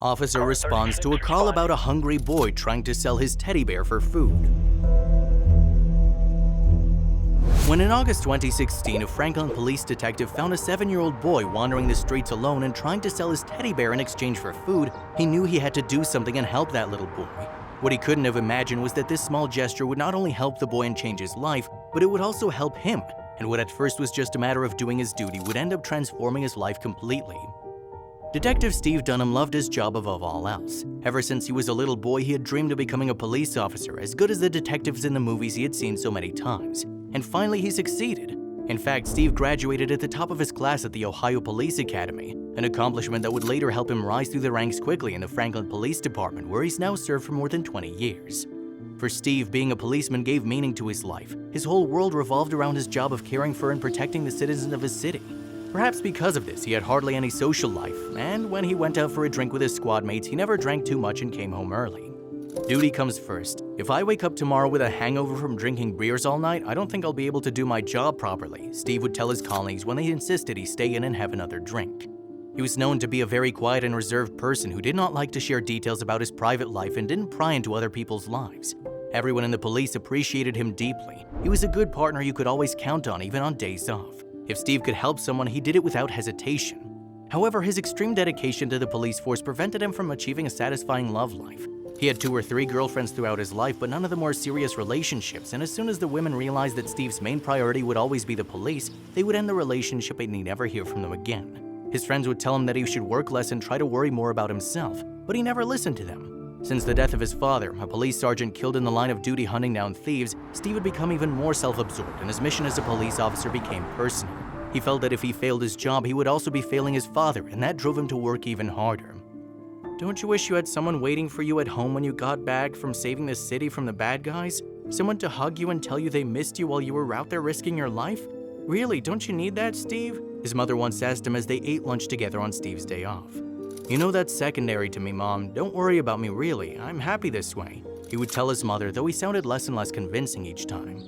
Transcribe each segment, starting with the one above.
Officer responds to a call about a hungry boy trying to sell his teddy bear for food. When in August 2016, a Franklin police detective found a 7-year-old boy wandering the streets alone and trying to sell his teddy bear in exchange for food, he knew he had to do something and help that little boy. What he couldn't have imagined was that this small gesture would not only help the boy and change his life, but it would also help him, and what at first was just a matter of doing his duty would end up transforming his life completely. Detective Steve Dunham loved his job above all else. Ever since he was a little boy, he had dreamed of becoming a police officer, as good as the detectives in the movies he had seen so many times. And finally, he succeeded. In fact, Steve graduated at the top of his class at the Ohio Police Academy, an accomplishment that would later help him rise through the ranks quickly in the Franklin Police Department, where he's now served for more than 20 years. For Steve, being a policeman gave meaning to his life. His whole world revolved around his job of caring for and protecting the citizens of his city. Perhaps because of this, he had hardly any social life, and when he went out for a drink with his squad mates, he never drank too much and came home early. Duty comes first. If I wake up tomorrow with a hangover from drinking beers all night, I don't think I'll be able to do my job properly, Steve would tell his colleagues when they insisted he stay in and have another drink. He was known to be a very quiet and reserved person who did not like to share details about his private life and didn't pry into other people's lives. Everyone in the police appreciated him deeply. He was a good partner you could always count on, even on days off. If Steve could help someone, he did it without hesitation. However, his extreme dedication to the police force prevented him from achieving a satisfying love life. He had 2 or 3 girlfriends throughout his life, but none of them were serious relationships, and as soon as the women realized that Steve's main priority would always be the police, they would end the relationship and he'd never hear from them again. His friends would tell him that he should work less and try to worry more about himself, but he never listened to them. Since the death of his father, a police sergeant killed in the line of duty hunting down thieves, Steve had become even more self-absorbed, and his mission as a police officer became personal. He felt that if he failed his job, he would also be failing his father, and that drove him to work even harder. Don't you wish you had someone waiting for you at home when you got back from saving the city from the bad guys? Someone to hug you and tell you they missed you while you were out there risking your life? Really, don't you need that, Steve? His mother once asked him as they ate lunch together on Steve's day off. You know, that's secondary to me, Mom. Don't worry about me, really. I'm happy this way, he would tell his mother, though he sounded less and less convincing each time.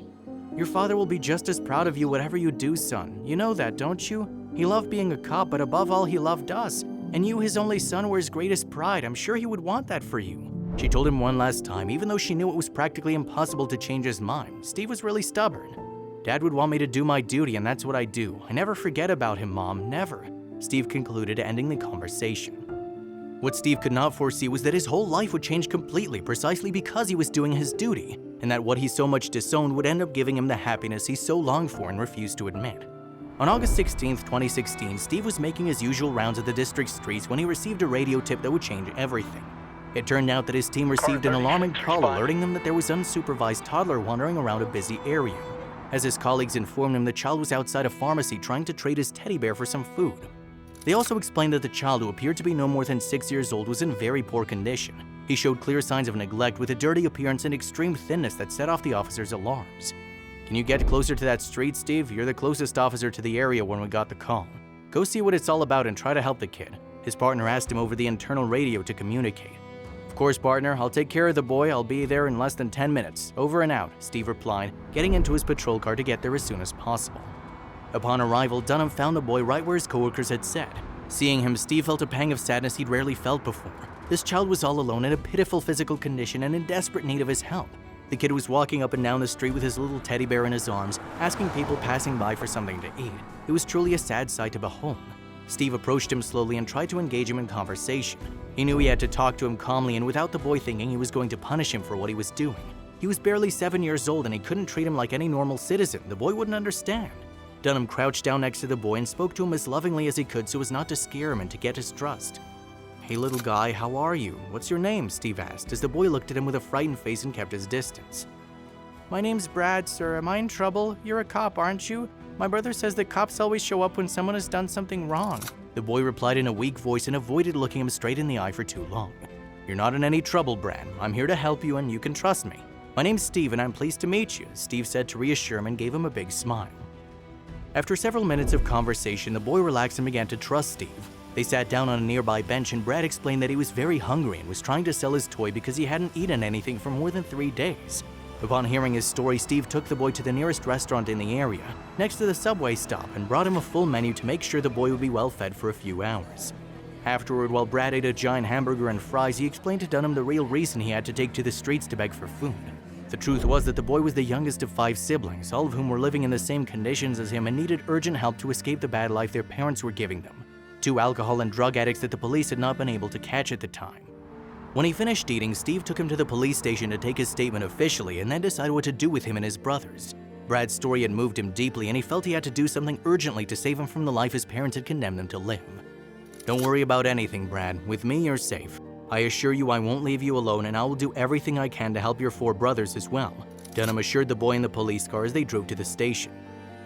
Your father will be just as proud of you whatever you do, son. You know that, don't you? He loved being a cop, but above all, he loved us. And you, his only son, were his greatest pride. I'm sure he would want that for you. She told him one last time, even though she knew it was practically impossible to change his mind. Steve was really stubborn. Dad would want me to do my duty, and that's what I do. I never forget about him, Mom, never, Steve concluded, ending the conversation. What Steve could not foresee was that his whole life would change completely precisely because he was doing his duty, and that what he so much disowned would end up giving him the happiness he so longed for and refused to admit. On August 16, 2016, Steve was making his usual rounds of the district streets when he received a radio tip that would change everything. It turned out that his team received an alarming call alerting them that there was an unsupervised toddler wandering around a busy area. As his colleagues informed him, the child was outside a pharmacy trying to trade his teddy bear for some food. They also explained that the child, who appeared to be no more than 6 years old, was in very poor condition. He showed clear signs of neglect with a dirty appearance and extreme thinness that set off the officers' alarms. Can you get closer to that street, Steve? You're the closest officer to the area when we got the call. Go see what it's all about and try to help the kid. His partner asked him over the internal radio to communicate. Of course, partner, I'll take care of the boy. I'll be there in less than 10 minutes. Over and out, Steve replied, getting into his patrol car to get there as soon as possible. Upon arrival, Dunham found the boy right where his coworkers had said. Seeing him, Steve felt a pang of sadness he'd rarely felt before. This child was all alone in a pitiful physical condition and in desperate need of his help. The kid was walking up and down the street with his little teddy bear in his arms, asking people passing by for something to eat. It was truly a sad sight to behold. Steve approached him slowly and tried to engage him in conversation. He knew he had to talk to him calmly and without the boy thinking he was going to punish him for what he was doing. He was barely 7 years old and he couldn't treat him like any normal citizen. The boy wouldn't understand. Dunham crouched down next to the boy and spoke to him as lovingly as he could so as not to scare him and to get his trust. Hey little guy, how are you? What's your name? Steve asked as the boy looked at him with a frightened face and kept his distance. My name's Brad, sir. Am I in trouble? You're a cop, aren't you? My brother says that cops always show up when someone has done something wrong. The boy replied in a weak voice and avoided looking him straight in the eye for too long. You're not in any trouble, Brad. I'm here to help you and you can trust me. My name's Steve and I'm pleased to meet you, Steve said to reassure him and gave him a big smile. After several minutes of conversation, the boy relaxed and began to trust Steve. They sat down on a nearby bench and Brad explained that he was very hungry and was trying to sell his toy because he hadn't eaten anything for more than 3 days. Upon hearing his story, Steve took the boy to the nearest restaurant in the area, next to the subway stop, and brought him a full menu to make sure the boy would be well fed for a few hours. Afterward, while Brad ate a giant hamburger and fries, he explained to Dunham the real reason he had to take to the streets to beg for food. The truth was that the boy was the youngest of 5 siblings, all of whom were living in the same conditions as him and needed urgent help to escape the bad life their parents were giving them. 2 alcohol and drug addicts that the police had not been able to catch at the time. When he finished eating, Steve took him to the police station to take his statement officially and then decided what to do with him and his brothers. Brad's story had moved him deeply and he felt he had to do something urgently to save him from the life his parents had condemned him to live. "Don't worry about anything, Brad. With me, you're safe. I assure you I won't leave you alone and I will do everything I can to help your 4 brothers as well," Dunham assured the boy in the police car as they drove to the station.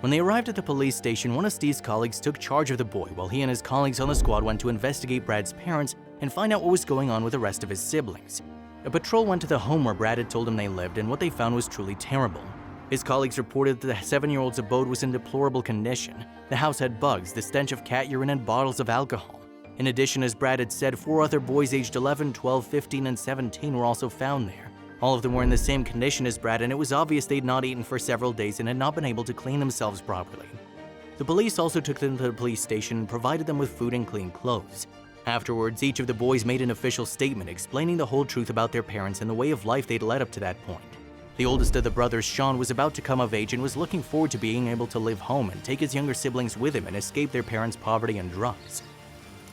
When they arrived at the police station, one of Steve's colleagues took charge of the boy while he and his colleagues on the squad went to investigate Brad's parents and find out what was going on with the rest of his siblings. A patrol went to the home where Brad had told them they lived, and what they found was truly terrible. His colleagues reported that the 7-year-old's abode was in deplorable condition. The house had bugs, the stench of cat urine, and bottles of alcohol. In addition, as Brad had said, 4 other boys aged 11, 12, 15, and 17 were also found there. All of them were in the same condition as Brad, and it was obvious they'd not eaten for several days and had not been able to clean themselves properly. The police also took them to the police station and provided them with food and clean clothes. Afterwards, each of the boys made an official statement explaining the whole truth about their parents and the way of life they'd led up to that point. The oldest of the brothers, Sean, was about to come of age and was looking forward to being able to live home and take his younger siblings with him and escape their parents' poverty and drugs.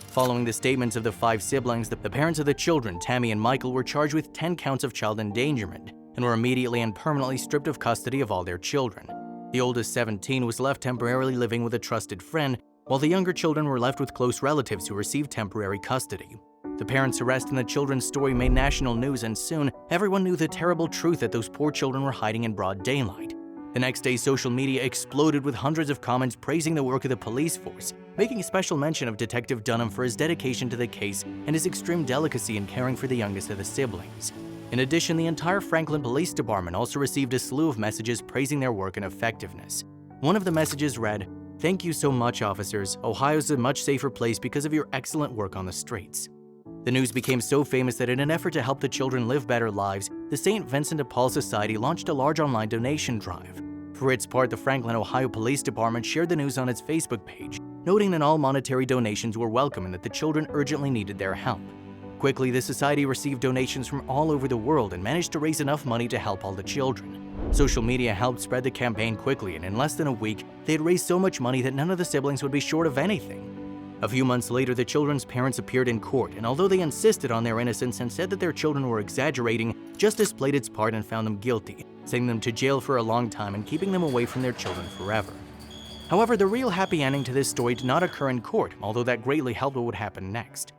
Following the statements of the 5 siblings, the parents of the children, Tammy and Michael, were charged with 10 counts of child endangerment and were immediately and permanently stripped of custody of all their children. The oldest, 17, was left temporarily living with a trusted friend, while the younger children were left with close relatives who received temporary custody. The parents' arrest and the children's story made national news, and soon everyone knew the terrible truth that those poor children were hiding in broad daylight. The next day, social media exploded with hundreds of comments praising the work of the police force, making special mention of Detective Dunham for his dedication to the case and his extreme delicacy in caring for the youngest of the siblings. In addition, the entire Franklin Police Department also received a slew of messages praising their work and effectiveness. One of the messages read, "Thank you so much, officers. Ohio's a much safer place because of your excellent work on the streets." The news became so famous that in an effort to help the children live better lives, the St. Vincent de Paul Society launched a large online donation drive. For its part, the Franklin, Ohio Police Department shared the news on its Facebook page, noting that all monetary donations were welcome and that the children urgently needed their help. Quickly, the society received donations from all over the world and managed to raise enough money to help all the children. Social media helped spread the campaign quickly, and in less than a week, they had raised so much money that none of the siblings would be short of anything. A few months later, the children's parents appeared in court, and although they insisted on their innocence and said that their children were exaggerating, justice played its part and found them guilty, sending them to jail for a long time and keeping them away from their children forever. However, the real happy ending to this story did not occur in court, although that greatly helped what would happen next.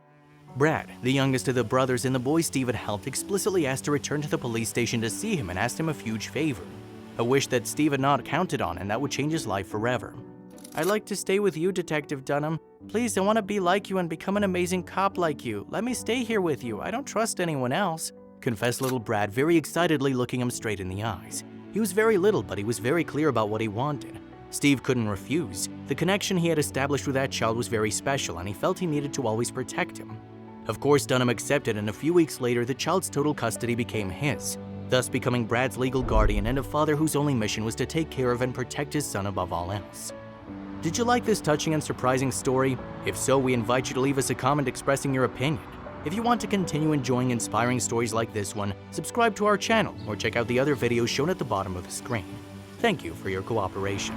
Brad, the youngest of the brothers and the boy Steve had helped, explicitly asked to return to the police station to see him and asked him a huge favor. A wish that Steve had not counted on and that would change his life forever. "I'd like to stay with you, Detective Dunham. Please, I want to be like you and become an amazing cop like you. Let me stay here with you. I don't trust anyone else," confessed little Brad, very excitedly looking him straight in the eyes. He was very little, but he was very clear about what he wanted. Steve couldn't refuse. The connection he had established with that child was very special, and he felt he needed to always protect him. Of course, Dunham accepted, and a few weeks later, the child's total custody became his, thus becoming Brad's legal guardian and a father whose only mission was to take care of and protect his son above all else. Did you like this touching and surprising story? If so, we invite you to leave us a comment expressing your opinion. If you want to continue enjoying inspiring stories like this one, subscribe to our channel or check out the other videos shown at the bottom of the screen. Thank you for your cooperation.